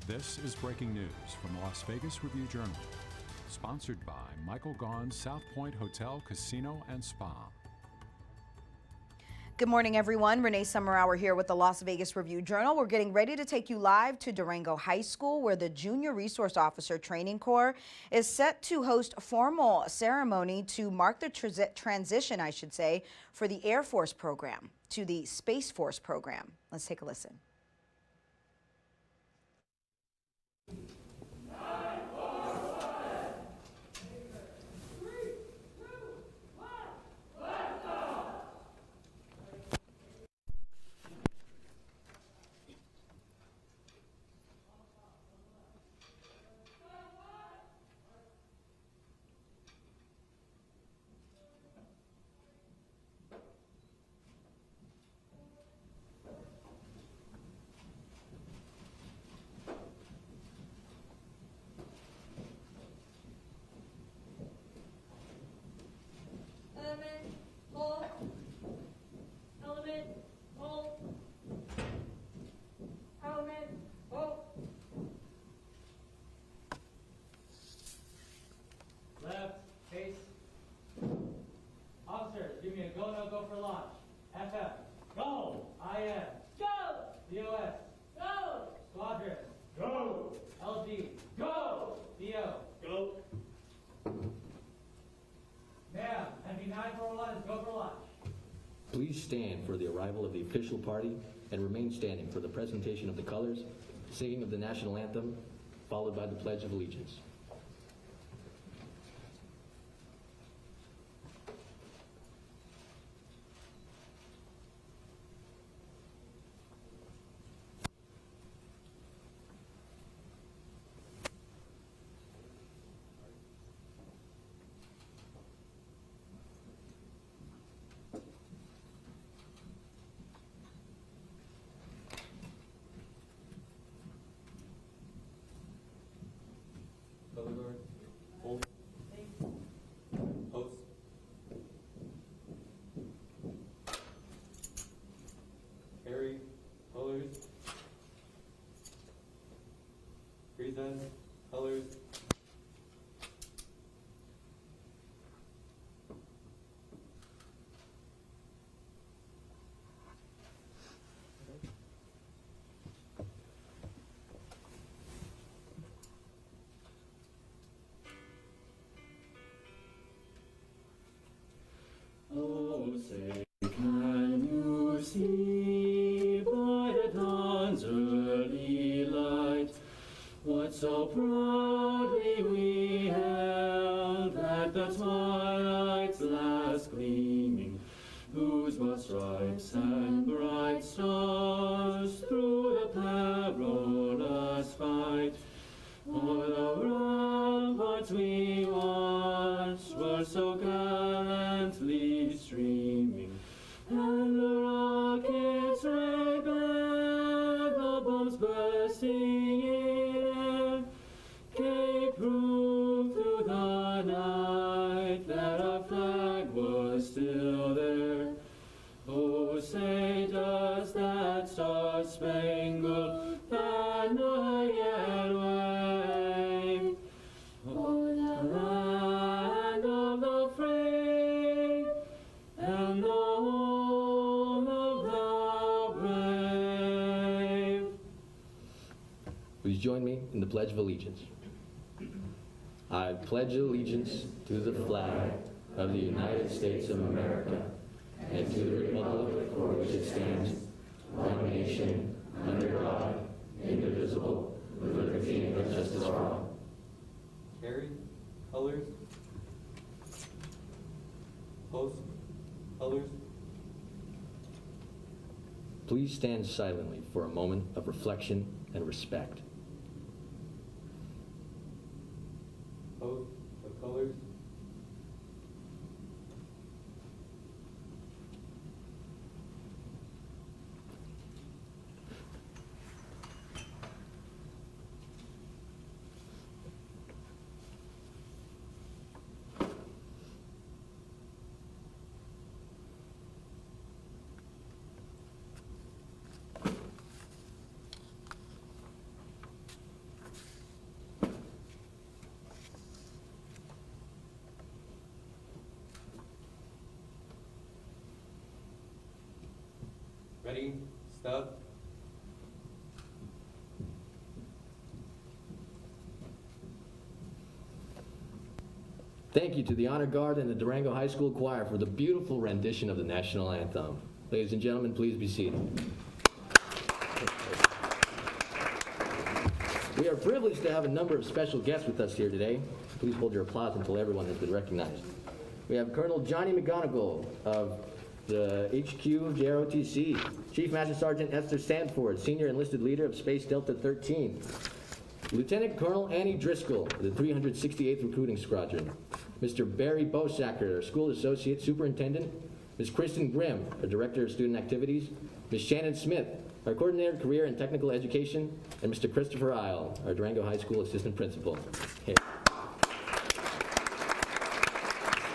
This is breaking news from the Las Vegas Review-Journal, sponsored by Michael Gaughan's South Point Hotel, Casino, and Spa. Good morning, everyone. Renee Summerhour here with the Las Vegas Review-Journal. We're getting ready to take you live to Durango High School, where the Junior Resource Officer Training Corps is set to host a formal ceremony to mark the transition, I should say, for the Air Force program to the Space Force program. Let's take a listen. Left, face. Officers, give me a go, no go for launch. FF, go. IN, go. DOS, go. Squadron, go. LG, go. DO, go. Ma'am, MB941 is go for launch. Please stand for the arrival of the official party and remain standing for the presentation of the colors, singing of the National Anthem, followed by the Pledge of Allegiance. Color guard, hold, post. Carry, colors. Present, colors. Oh, say, can you see by the dawn's early light what so proudly we held at the twilight's last gleaming, whose broad stripes and bright stars through the perilous fight o'er the ramparts we watched were so gallantly streaming, and the rockets rang back, the bombs bursting in air, gave proof through the night that our flag was still there. Oh, say does that star-spangled banner yet wave? Oh, the land of the free and the home of the brave. Please join me in the Pledge of Allegiance. I pledge allegiance to the flag of the United States of America and to the republic for which it stands, one nation, under God, indivisible, with liberty and justice for all. Carry, colors. Post, colors. Please stand silently for a moment of reflection and respect. Post, of colors. Ready? Stop. Thank you to the Honor Guard and the Durango High School Choir for the beautiful rendition of the National Anthem. Ladies and gentlemen, please be seated. We are privileged to have a number of special guests with us here today. Please hold your applause until everyone has been recognized. We have Colonel Johnny McGonigal of the HQ JROTC, Chief Master Sergeant Esther Sanford, Senior Enlisted Leader of Space Delta 13, Lieutenant Colonel Annie Driscoll of the 368th Recruiting Squadron, Mr. Barry Bosacker, our School Associate Superintendent, Ms. Kristen Grimm, our Director of Student Activities, Ms. Shannon Smith, our Coordinator of Career and Technical Education, and Mr. Christopher Isle, our Durango High School Assistant Principal. Okay.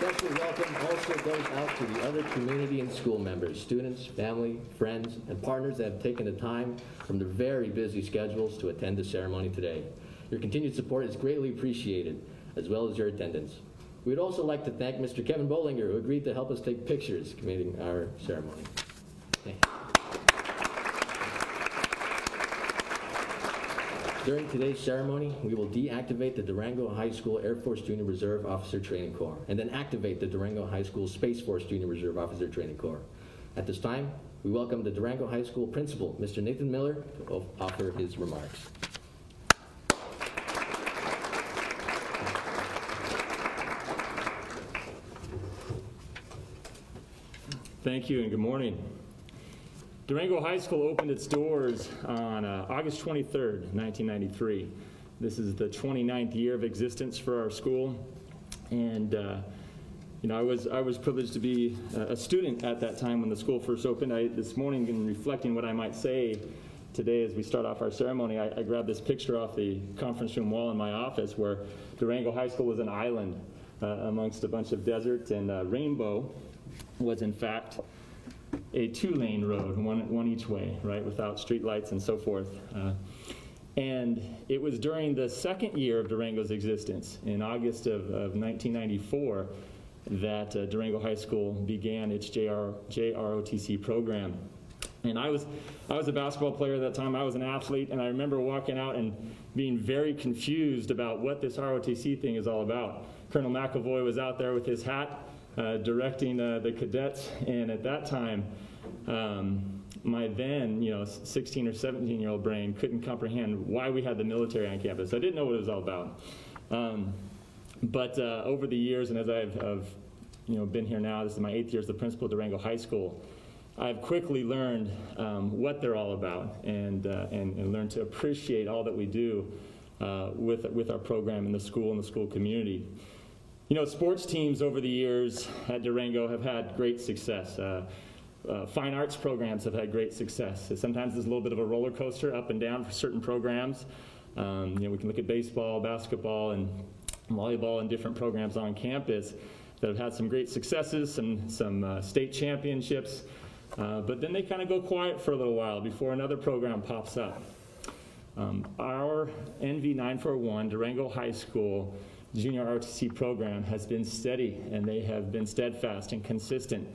Special welcome also goes out to the other community and school members, students, family, friends, and partners that have taken the time from their very busy schedules to attend the ceremony today. Your continued support is greatly appreciated, as well as your attendance. We'd also like to thank Mr. Kevin Bollinger, who agreed to help us take pictures commemorating our ceremony. Thank you. During today's ceremony, we will deactivate the Durango High School Air Force Junior Reserve Officer Training Corps, and then activate the Durango High School Space Force Junior Reserve Officer Training Corps. At this time, we welcome the Durango High School Principal, Mr. Nathan Miller, to offer his remarks. Thank you and good morning. Durango High School opened its doors on August 23rd, 1993. This is the 29th year of existence for our school, and I was privileged to be a student at that time when the school first opened. This morning, in reflecting what I might say today as we start off our ceremony, I grabbed this picture off the conference room wall in my office where Durango High School was an island amongst a bunch of desert, and Rainbow was in fact a two-lane road, one each way, right, without street lights and so forth. And it was during the second year of Durango's existence, in August of 1994, that Durango High School began its JROTC program. And I was a basketball player at that time. I was an athlete, and I remember walking out and being very confused about what this ROTC thing is all about. Colonel McAvoy was out there with his hat, directing the cadets, and at that time, my then 16 or 17-year-old brain couldn't comprehend why we had the military on campus. I didn't know what it was all about. But over the years, and as I've been here now, this is my 8th year as the principal of Durango High School, I've quickly learned what they're all about, and learned to appreciate all that we do with our program in the school and the school community. Sports teams over the years at Durango have had great success. Fine arts programs have had great success. Sometimes there's a little bit of a roller coaster up and down for certain programs. We can look at baseball, basketball, and volleyball and different programs on campus that have had some great successes, some state championships, but then they kind of go quiet for a little while before another program pops up. Our NV 941 Durango High School Junior ROTC program has been steady, and they have been steadfast and consistent.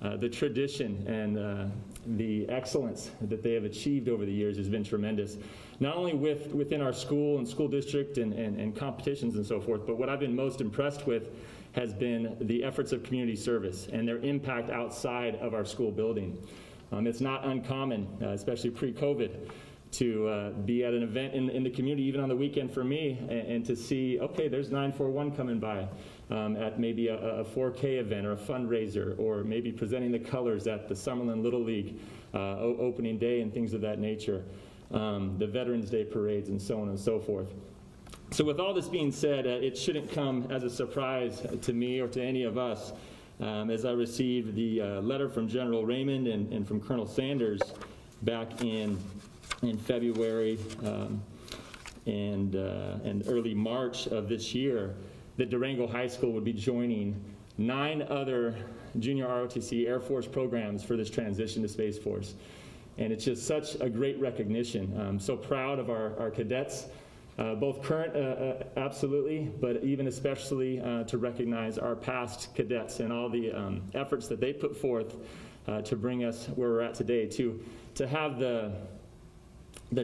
The tradition and the excellence that they have achieved over the years has been tremendous, not only within our school and school district and competitions and so forth, but what I've been most impressed with has been the efforts of community service and their impact outside of our school building. It's not uncommon, especially pre-COVID, to be at an event in the community, even on the weekend for me, and to see, okay, there's 941 coming by at maybe a 4K event or a fundraiser, or maybe presenting the colors at the Summerlin Little League opening day and things of that nature, the Veterans Day parades and so on and so forth. So with all this being said, it shouldn't come as a surprise to me or to any of us as I received the letter from General Raymond and from Colonel Sanders back in February and early March of this year, that Durango High School would be joining 9 other junior ROTC Air Force programs for this transition to Space Force. And it's just such a great recognition. I'm so proud of our cadets, both current, absolutely, but even especially to recognize our past cadets and all the efforts that they put forth to bring us where we're at today, to have the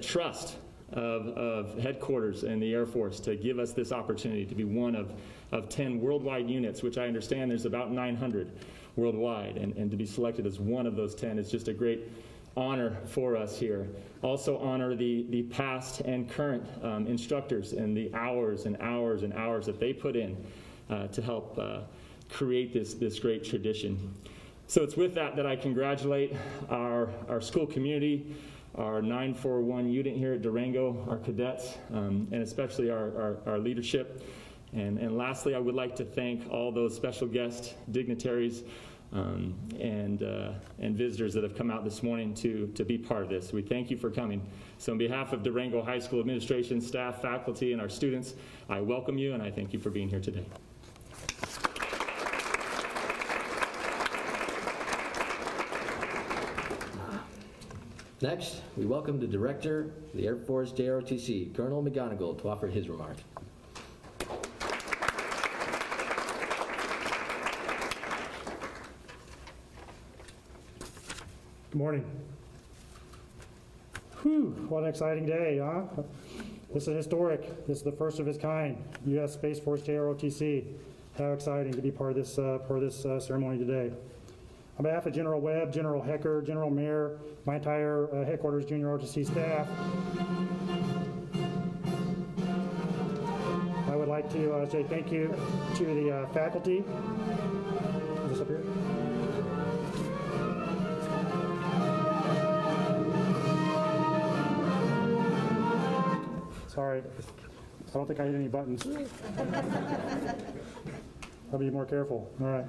trust of headquarters and the Air Force to give us this opportunity to be one of 10 worldwide units, which I understand there's about 900 worldwide, and to be selected as one of those 10 is just a great honor for us here. Also honor the past and current instructors and the hours and hours and hours that they put in to help create this great tradition. So it's with that I congratulate our school community, our 941 unit here at Durango, our cadets, and especially our leadership. And lastly, I would like to thank all those special guest dignitaries and visitors that have come out this morning to be part of this. We thank you for coming. So on behalf of Durango High School administration, staff, faculty, and our students, I welcome you and I thank you for being here today. Next, we welcome the Director of the Air Force JROTC, Colonel McGonigal, to offer his remarks. Good morning. Whew, what an exciting day, huh? This is historic. This is the first of its kind. U.S. Space Force JROTC. How exciting to be part of this ceremony today. On behalf of General Webb, General Hecker, General Mayer, my entire headquarters junior ROTC staff, I would like to say thank you to the faculty. Is this up here? Sorry, I don't think I hit any buttons. I'll be more careful. All right.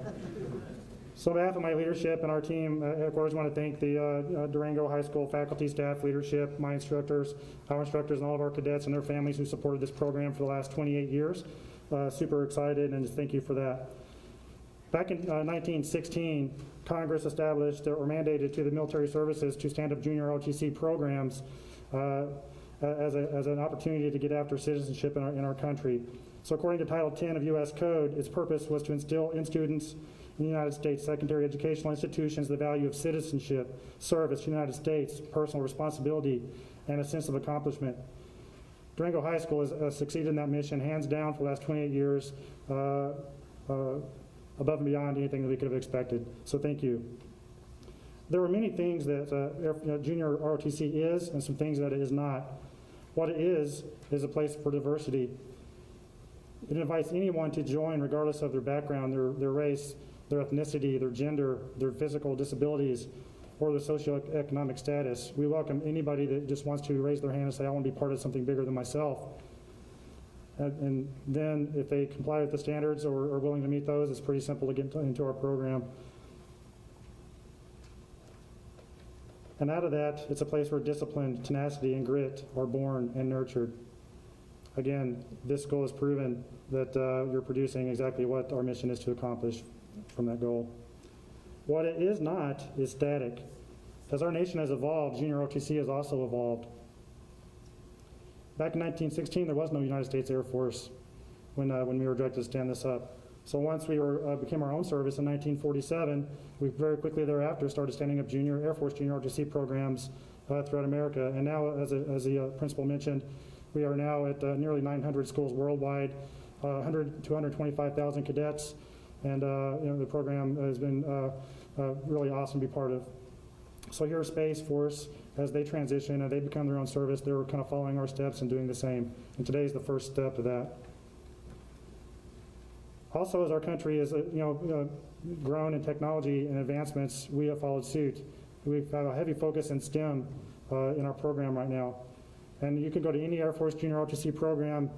So on behalf of my leadership and our team, of course, I want to thank the Durango High School faculty, staff, leadership, my instructors, our instructors, and all of our cadets and their families who supported this program for the last 28 years. Super excited, and just thank you for that. Back in 1916, Congress established or mandated to the military services to stand up junior ROTC programs as an opportunity to get after citizenship in our country. So according to Title 10 of U.S. Code, its purpose was to instill in students in the United States secondary educational institutions the value of citizenship, service to the United States, personal responsibility, and a sense of accomplishment. Durango High School has succeeded in that mission hands down for the last 28 years, above and beyond anything that we could have expected. So thank you. There are many things that junior ROTC is and some things that it is not. What it is a place for diversity. It invites anyone to join regardless of their background, their race, their ethnicity, their gender, their physical disabilities, or their socioeconomic status. We welcome anybody that just wants to raise their hand and say, I want to be part of something bigger than myself. And then if they comply with the standards or are willing to meet those, it's pretty simple to get into our program. And out of that, it's a place where discipline, tenacity, and grit are born and nurtured. Again, this school has proven that you're producing exactly what our mission is to accomplish from that goal. What it is not is static. As our nation has evolved, junior ROTC has also evolved. Back in 1916, there was no United States Air Force when we were directed to stand this up. So once we became our own service in 1947, we very quickly thereafter started standing up Air Force junior ROTC programs throughout America. And now, as the principal mentioned, we are now at nearly 900 schools worldwide, 100 to 125,000 cadets, and the program has been really awesome to be part of. So here at Space Force, as they transition and they become their own service, they're kind of following our steps and doing the same. And today is the first step of that. Also, as our country has grown in technology and advancements, we have followed suit. We've had a heavy focus in STEM in our program right now. And you can go to any Air Force junior ROTC program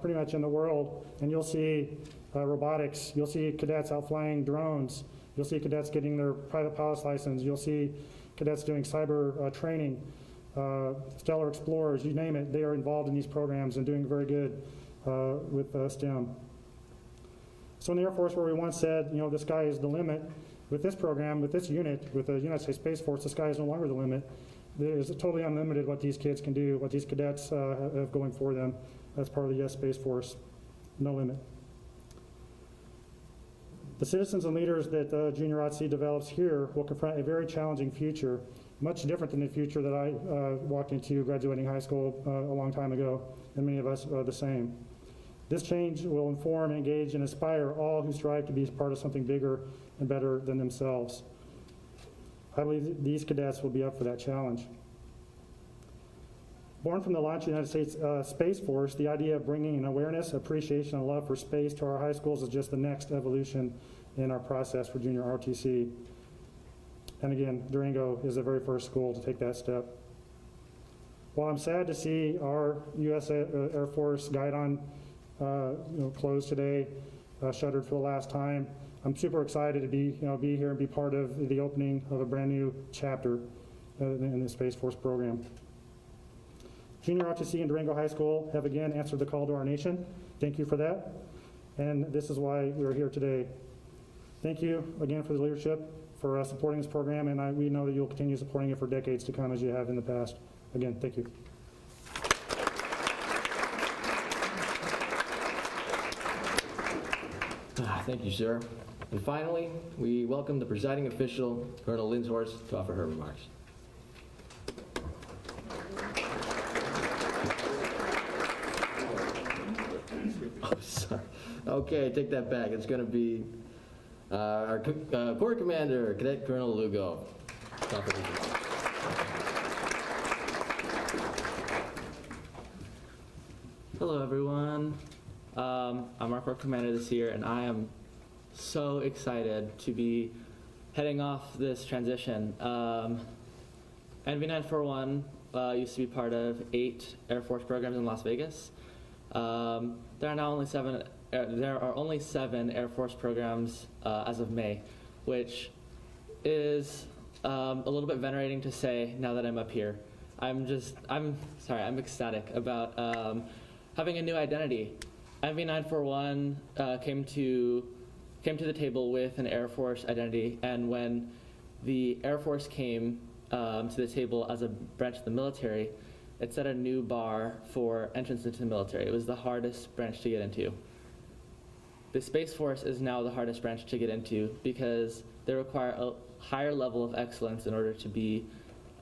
pretty much in the world, and you'll see robotics, you'll see cadets out flying drones, you'll see cadets getting their private pilot's license, you'll see cadets doing cyber training, stellar explorers, you name it, they are involved in these programs and doing very good with STEM. So in the Air Force, where we once said, the sky is the limit, with this program, with this unit, with the United States Space Force, the sky is no longer the limit. It is totally unlimited what these kids can do, what these cadets have going for them as part of the U.S. Space Force. No limit. The citizens and leaders that Junior JROTC develops here will confront a very challenging future, much different than the future that I walked into graduating high school a long time ago, and many of us are the same. This change will inform, engage, and inspire all who strive to be part of something bigger and better than themselves. I believe these cadets will be up for that challenge. Born from the launch of the United States Space Force, the idea of bringing an awareness, appreciation, and love for space to our high schools is just the next evolution in our process for Junior ROTC. And again, Durango is the very first school to take that step. While I'm sad to see our U.S. Air Force Guidon closed today, shuttered for the last time, I'm super excited to be here and be part of the opening of a brand new chapter in the Space Force program. Junior ROTC and Durango High School have again answered the call to our nation. Thank you for that. And this is why we're here today. Thank you again for the leadership, for supporting this program, and we know that you'll continue supporting it for decades to come as you have in the past. Again, thank you. Thank you, sir. And finally, we welcome the presiding official, Colonel Lindhorst, to offer her remarks. Oh, sorry. Okay, take that back. It's going to be our Corps Commander, Cadet Colonel Lugo. Hello, everyone. I'm our Corps Commander this year, and I am so excited to be heading off this transition. NV941 used to be part of 8 Air Force programs in Las Vegas. There are only 7 Air Force programs as of May, which is a little bit venerating to say now that I'm up here. I'm ecstatic about having a new identity. NV941 came to the table with an Air Force identity, and when the Air Force came to the table as a branch of the military, it set a new bar for entrance into the military. It was the hardest branch to get into. The Space Force is now the hardest branch to get into because they require a higher level of excellence in order to be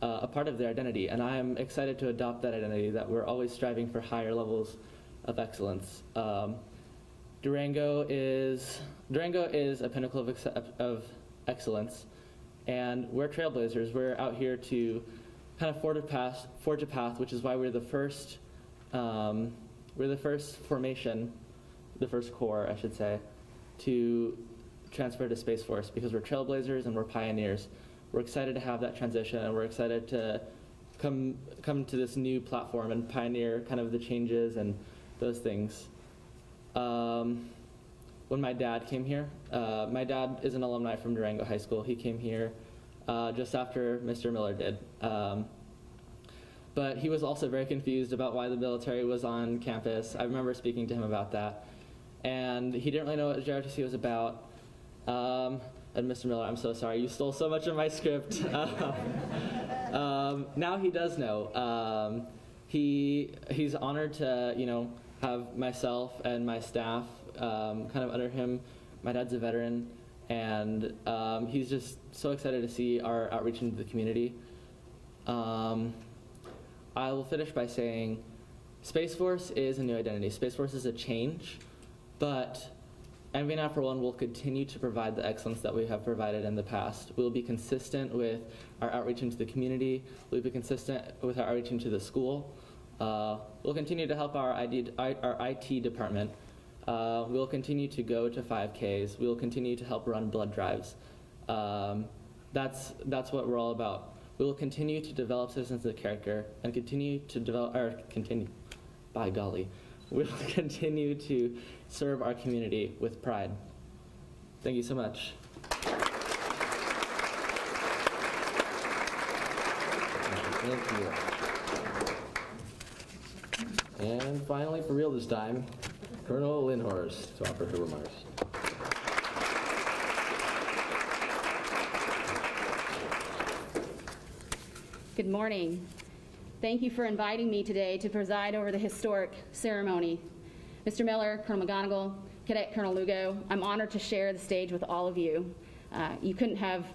a part of their identity, and I am excited to adopt that identity, that we're always striving for higher levels of excellence. Durango is a pinnacle of excellence, and we're trailblazers. We're out here to kind of forge a path, which is why we're the first formation, the first corps, I should say, to transfer to Space Force, because we're trailblazers and we're pioneers. We're excited to have that transition, and we're excited to come to this new platform and pioneer kind of the changes and those things. When my dad came here, my dad is an alumni from Durango High School. He came here just after Mr. Miller did. But he was also very confused about why the military was on campus. I remember speaking to him about that. And he didn't really know what JROTC was about. And Mr. Miller, I'm so sorry, you stole so much of my script. Now he does know. He's honored to, have myself and my staff kind of under him. My dad's a veteran, and he's just so excited to see our outreach into the community. I will finish by saying Space Force is a new identity. Space Force is a change, but NV941 will continue to provide the excellence that we have provided in the past. We'll be consistent with our outreach into the community. We'll be consistent with our outreach into the school. We'll continue to help our IT department. We'll continue to go to 5Ks. We'll continue to help run blood drives. That's what we're all about. We will continue to develop citizens of character and by golly, we'll continue to serve our community with pride. Thank you so much. Thank you. And finally, for real this time, Colonel Lindhorst to offer her remarks. Good morning. Thank you for inviting me today to preside over the historic ceremony. Mr. Miller, Colonel McGonigal, Cadet Colonel Lugo, I'm honored to share the stage with all of you. You couldn't have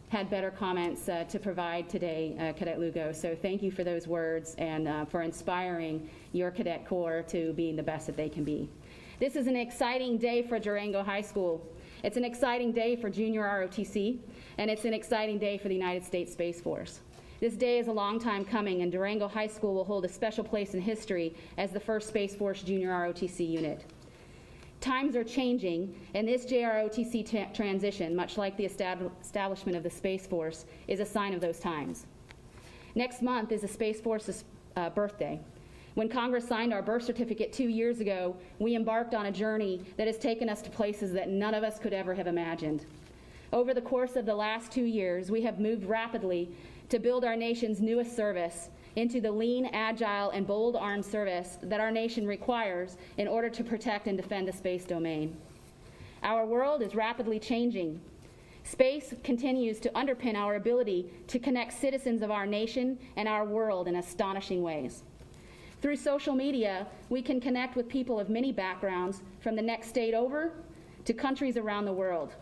had better comments to provide today, Cadet Lugo, so thank you for those words and for inspiring your Cadet Corps to being the best that they can be. This is an exciting day for Durango High School. It's an exciting day for junior ROTC, and it's an exciting day for the United States Space Force. This day is a long time coming, and Durango High School will hold a special place in history as the first Space Force junior ROTC unit. Times are changing, and this JROTC transition, much like the establishment of the Space Force, is a sign of those times. Next month is the Space Force's birthday. When Congress signed our birth certificate 2 years ago, we embarked on a journey that has taken us to places that none of us could ever have imagined. Over the course of the last 2 years, we have moved rapidly to build our nation's newest service into the lean, agile, and bold armed service that our nation requires in order to protect and defend the space domain. Our world is rapidly changing. Space continues to underpin our ability to connect citizens of our nation and our world in astonishing ways. Through social media, we can connect with people of many backgrounds from the next state over to countries around the world.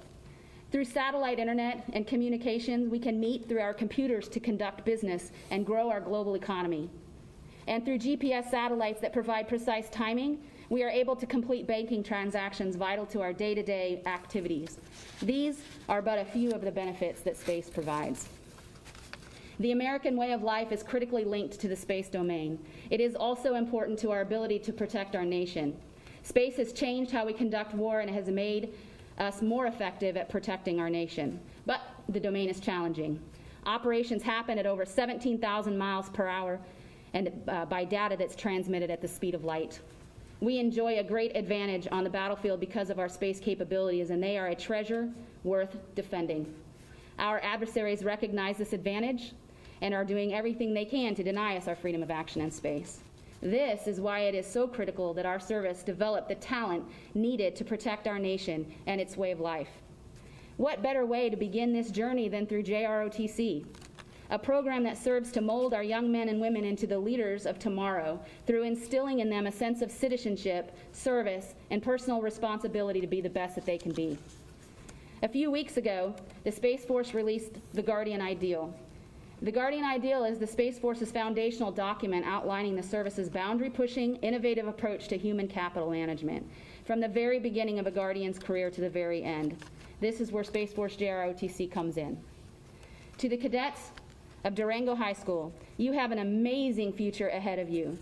Through satellite internet and communications, we can meet through our computers to conduct business and grow our global economy. And through GPS satellites that provide precise timing, we are able to complete banking transactions vital to our day-to-day activities. These are but a few of the benefits that space provides. The American way of life is critically linked to the space domain. It is also important to our ability to protect our nation. Space has changed how we conduct war and has made us more effective at protecting our nation. But the domain is challenging. Operations happen at over 17,000 miles per hour and by data that's transmitted at the speed of light. We enjoy a great advantage on the battlefield because of our space capabilities, and they are a treasure worth defending. Our adversaries recognize this advantage and are doing everything they can to deny us our freedom of action in space. This is why it is so critical that our service develop the talent needed to protect our nation and its way of life. What better way to begin this journey than through JROTC, a program that serves to mold our young men and women into the leaders of tomorrow through instilling in them a sense of citizenship, service, and personal responsibility to be the best that they can be. A few weeks ago, the Space Force released the Guardian Ideal. The Guardian Ideal is the Space Force's foundational document outlining the service's boundary-pushing, innovative approach to human capital management, from the very beginning of a Guardian's career to the very end. This is where Space Force JROTC comes in. To the cadets of Durango High School, you have an amazing future ahead of you.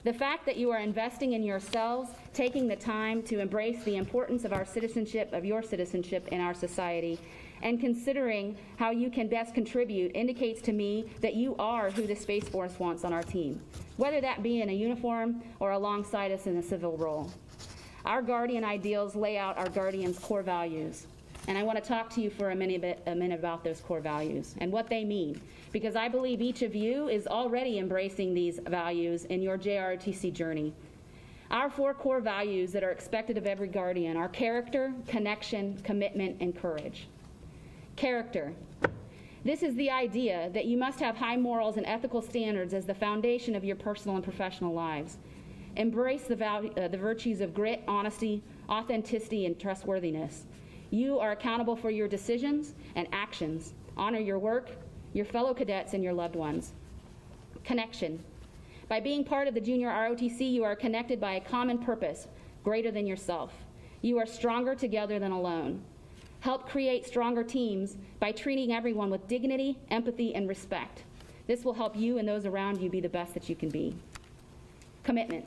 The fact that you are investing in yourselves, taking the time to embrace the importance of our citizenship, of your citizenship in our society, and considering how you can best contribute indicates to me that you are who the Space Force wants on our team, whether that be in a uniform or alongside us in a civil role. Our Guardian Ideals lay out our Guardian's core values, and I want to talk to you for a minute about those core values and what they mean, because I believe each of you is already embracing these values in your JROTC journey. Our 4 core values that are expected of every Guardian are character, connection, commitment, and courage. Character. This is the idea that you must have high morals and ethical standards as the foundation of your personal and professional lives. Embrace the virtues of grit, honesty, authenticity, and trustworthiness. You are accountable for your decisions and actions. Honor your work, your fellow cadets, and your loved ones. Connection. By being part of the junior ROTC, you are connected by a common purpose greater than yourself. You are stronger together than alone. Help create stronger teams by treating everyone with dignity, empathy, and respect. This will help you and those around you be the best that you can be. Commitment.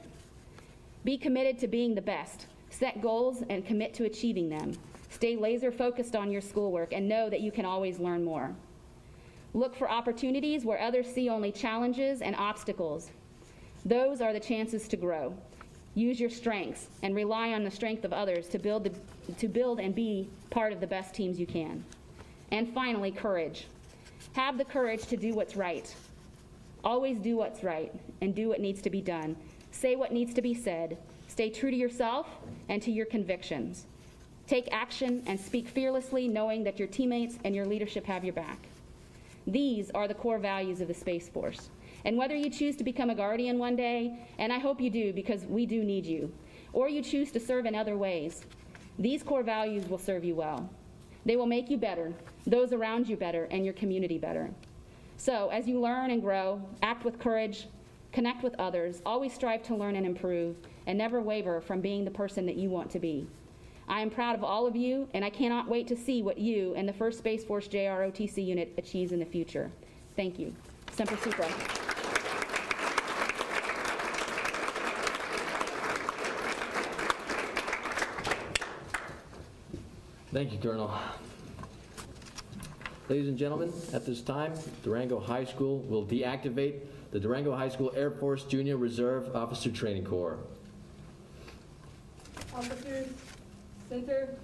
Be committed to being the best. Set goals and commit to achieving them. Stay laser focused on your schoolwork and know that you can always learn more. Look for opportunities where others see only challenges and obstacles. Those are the chances to grow. Use your strengths and rely on the strength of others to build and be part of the best teams you can. And finally, courage. Have the courage to do what's right. Always do what's right and do what needs to be done. Say what needs to be said. Stay true to yourself and to your convictions. Take action and speak fearlessly, knowing that your teammates and your leadership have your back. These are the core values of the Space Force. And whether you choose to become a Guardian one day, and I hope you do because we do need you, or you choose to serve in other ways, these core values will serve you well. They will make you better, those around you better, and your community better. So as you learn and grow, act with courage, connect with others, always strive to learn and improve, and never waver from being the person that you want to be. I am proud of all of you, and I cannot wait to see what you and the 1st Space Force JROTC unit achieves in the future. Thank you. Semper Supra. Thank you, Colonel. Ladies and gentlemen, at this time, Durango High School will deactivate the Durango High School Air Force Junior Reserve Officer Training Corps. Officers, center.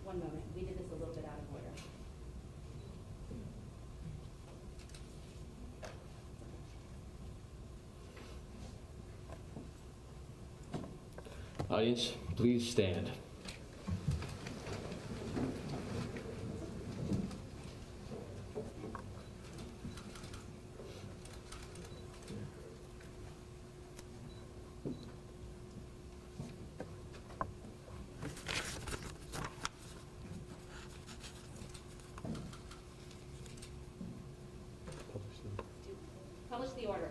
One moment. We did this a little bit out of order. Audience, please stand. Publish the order.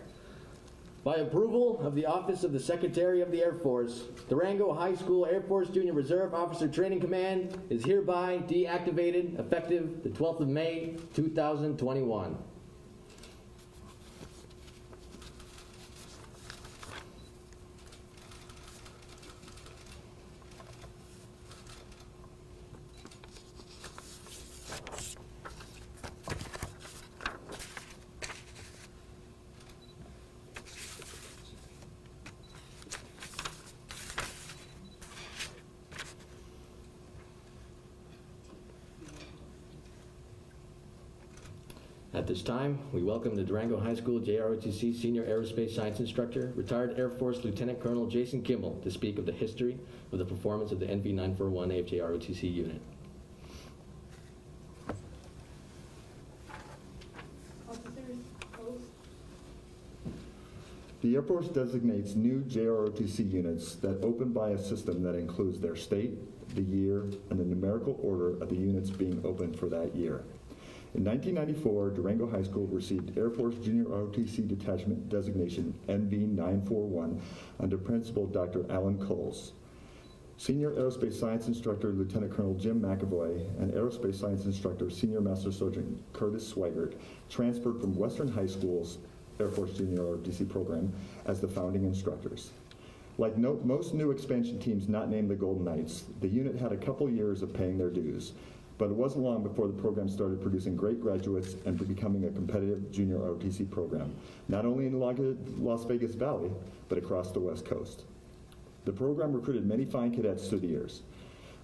By approval of the Office of the Secretary of the Air Force, Durango High School Air Force Junior Reserve Officer Training Command is hereby deactivated effective the 12th of May, 2021. At this time, we welcome the Durango High School JROTC Senior Aerospace Science Instructor, retired Air Force Lieutenant Colonel Jason Kimball, to speak of the history of the performance of the NV941 AFJROTC unit. The Air Force designates new JROTC units that open by a system that includes their state, the year, and the numerical order of the units being opened for that year. In 1994, Durango High School received Air Force Junior ROTC Detachment designation NV941 under Principal Dr. Alan Coles. Senior Aerospace Science Instructor Lieutenant Colonel Jim McAvoy and Aerospace Science Instructor Senior Master Sergeant Curtis Swigert transferred from Western High School's Air Force Junior ROTC program as the founding instructors. Like most new expansion teams not named the Golden Knights, the unit had a couple years of paying their dues. But it wasn't long before the program started producing great graduates and becoming a competitive junior ROTC program, not only in the Las Vegas Valley, but across the West Coast. The program recruited many fine cadets through the years.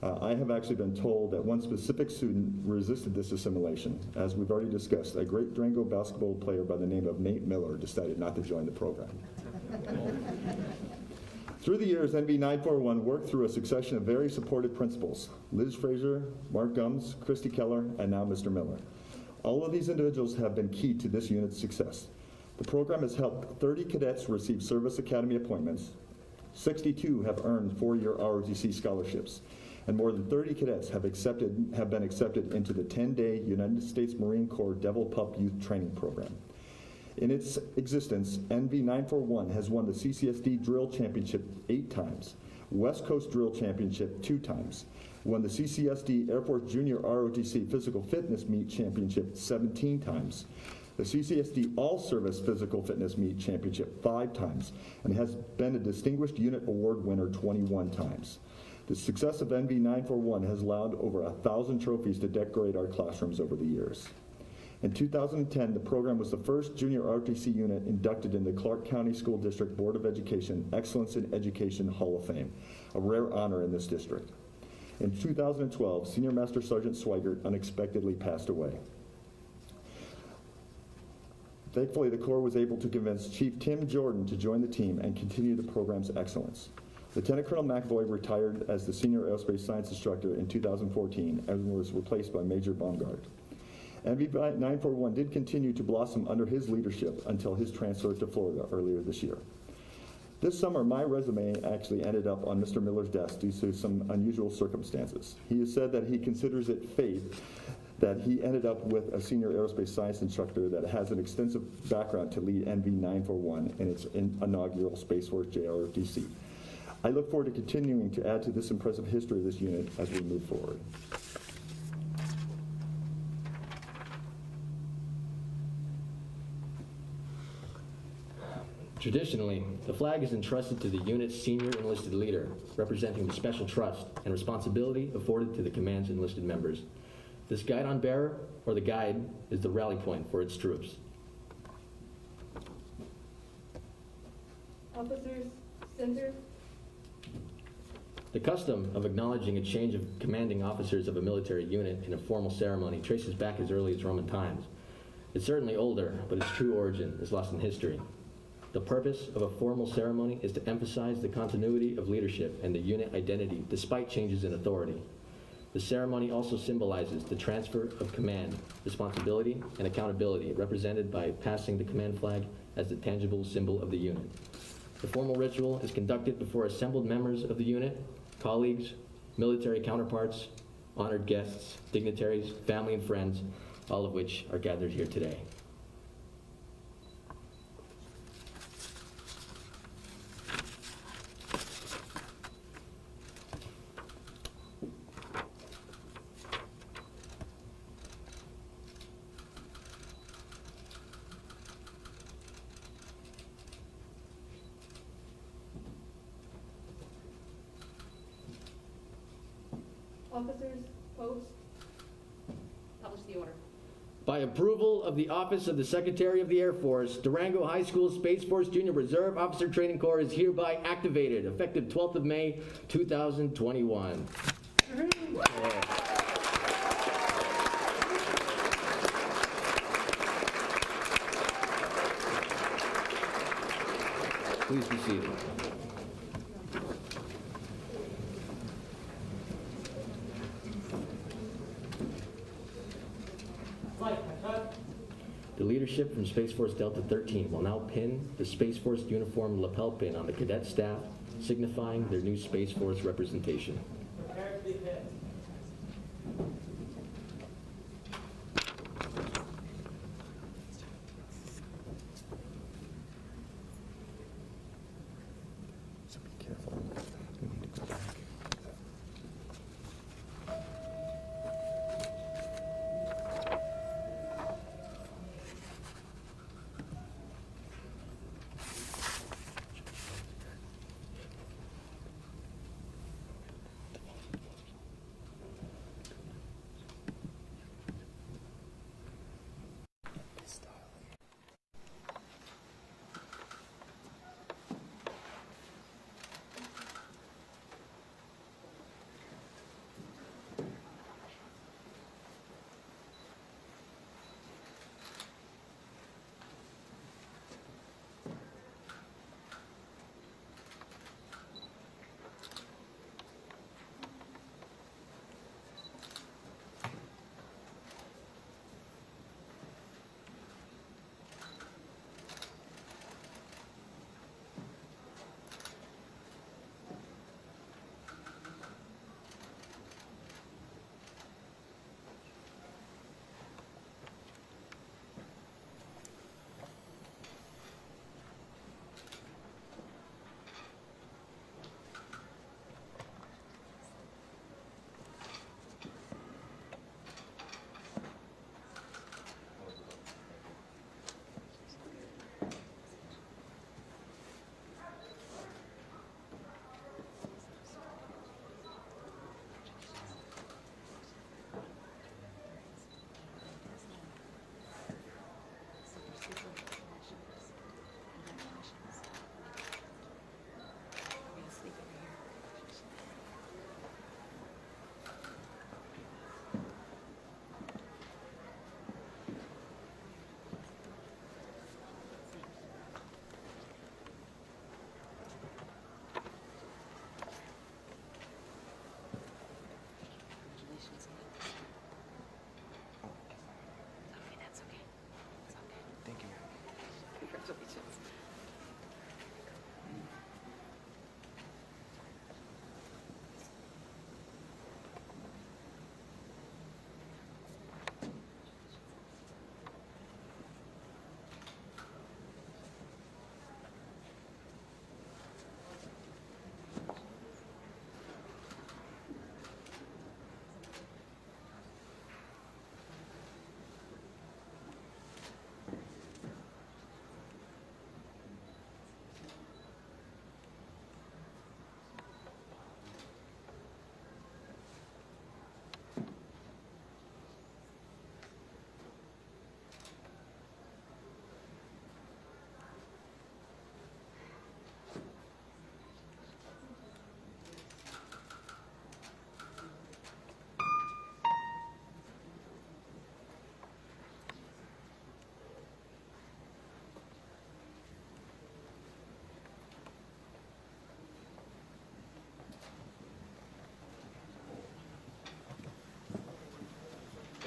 I have actually been told that one specific student resisted this assimilation. As we've already discussed, a great Durango basketball player by the name of Nate Miller decided not to join the program. Through the years, NV941 worked through a succession of very supportive principals: Liz Frazier, Mark Gums, Christy Keller, and now Mr. Miller. All of these individuals have been key to this unit's success. The program has helped 30 cadets receive Service Academy appointments, 62 have earned 4-year ROTC scholarships, and more than 30 cadets have been accepted into the 10-day United States Marine Corps Devil Pup Youth Training Program. In its existence, NV941 has won the CCSD Drill Championship 8 times, West Coast Drill Championship 2 times, won the CCSD Air Force Junior ROTC Physical Fitness Meet Championship 17 times, the CCSD All-Service Physical Fitness Meet Championship 5 times, and has been a Distinguished Unit Award winner 21 times. The success of NV941 has allowed over 1,000 trophies to decorate our classrooms over the years. In 2010, the program was the first junior ROTC unit inducted in the Clark County School District Board of Education Excellence in Education Hall of Fame. a rare honor in this district. In 2012, Senior Master Sergeant Swigert unexpectedly passed away. Thankfully, the Corps was able to convince Chief Tim Jordan to join the team and continue the program's excellence. Lieutenant Colonel McAvoy retired as the Senior Aerospace Science Instructor in 2014 and was replaced by Major Baumgart. NV 941 did continue to blossom under his leadership until his transfer to Florida earlier this year. This summer, my resume actually ended up on Mr. Miller's desk due to some unusual circumstances. He has said that he considers it fate that he ended up with a senior aerospace science instructor that has an extensive background to lead NV 941 in its inaugural Space Force JROTC. I look forward to continuing to add to this impressive history of this unit as we move forward. Traditionally, the flag is entrusted to the unit's senior enlisted leader, representing the special trust and responsibility afforded to the command's enlisted members. This guidon bearer, or the guide, is the rally point for its troops. Officers, center. The custom of acknowledging a change of commanding officers of a military unit in a formal ceremony traces back as early as Roman times. It's certainly older, but its true origin is lost in history. The purpose of a formal ceremony is to emphasize the continuity of leadership and the unit identity despite changes in authority. The ceremony also symbolizes the transfer of command, responsibility, and accountability represented by passing the command flag as the tangible symbol of the unit. The formal ritual is conducted before assembled members of the unit, colleagues, military counterparts, honored guests, dignitaries, family, and friends, all of which are gathered here today. Officers, post. Publish the order. By approval of the Office of the Secretary of the Air Force, Durango High School Space Force Junior Reserve Officer Training Corps is hereby activated, effective 12th of May, 2021. Please be seated. The leadership from Space Force Delta 13 will now pin the Space Force uniform lapel pin on the cadet staff, signifying their new Space Force representation. Prepare to be pinned. So be careful. We need to go back.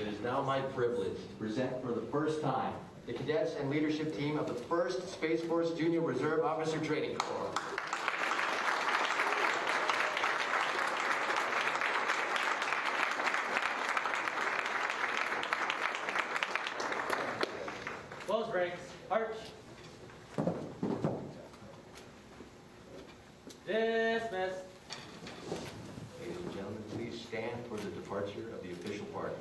It is now my privilege to present for the first time the cadets and leadership team of the 1st Space Force Junior Reserve Officer Training Corps. Close ranks. Arch. Dismiss. Ladies and gentlemen, please stand for the departure of the official party.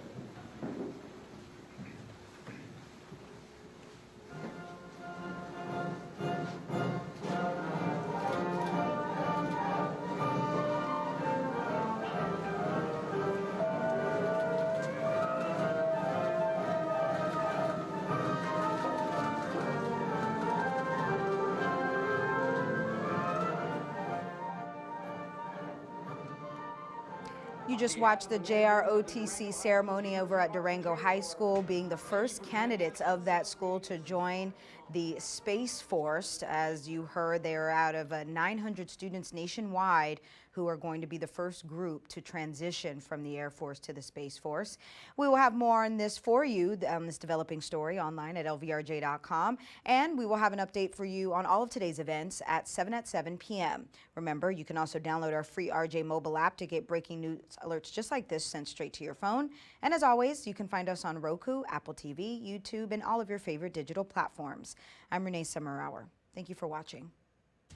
You just watched the JROTC ceremony over at Durango High School, being the first candidates of that school to join the Space Force. As you heard, they are out of 900 students nationwide who are going to be the first group to transition from the Air Force to the Space Force. We will have more on this for you, on this developing story, online at lvrj.com. And we will have an update for you on all of today's events at 7 p.m. Remember, you can also download our free RJ mobile app to get breaking news alerts just like this sent straight to your phone. And as always, you can find us on Roku, Apple TV, YouTube, and all of your favorite digital platforms. I'm Renee Summerhour. Thank you for watching.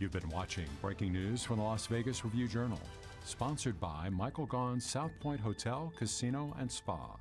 You've been watching breaking news from the Las Vegas Review-Journal, sponsored by Michael Gaughan's South Point Hotel, Casino, and Spa.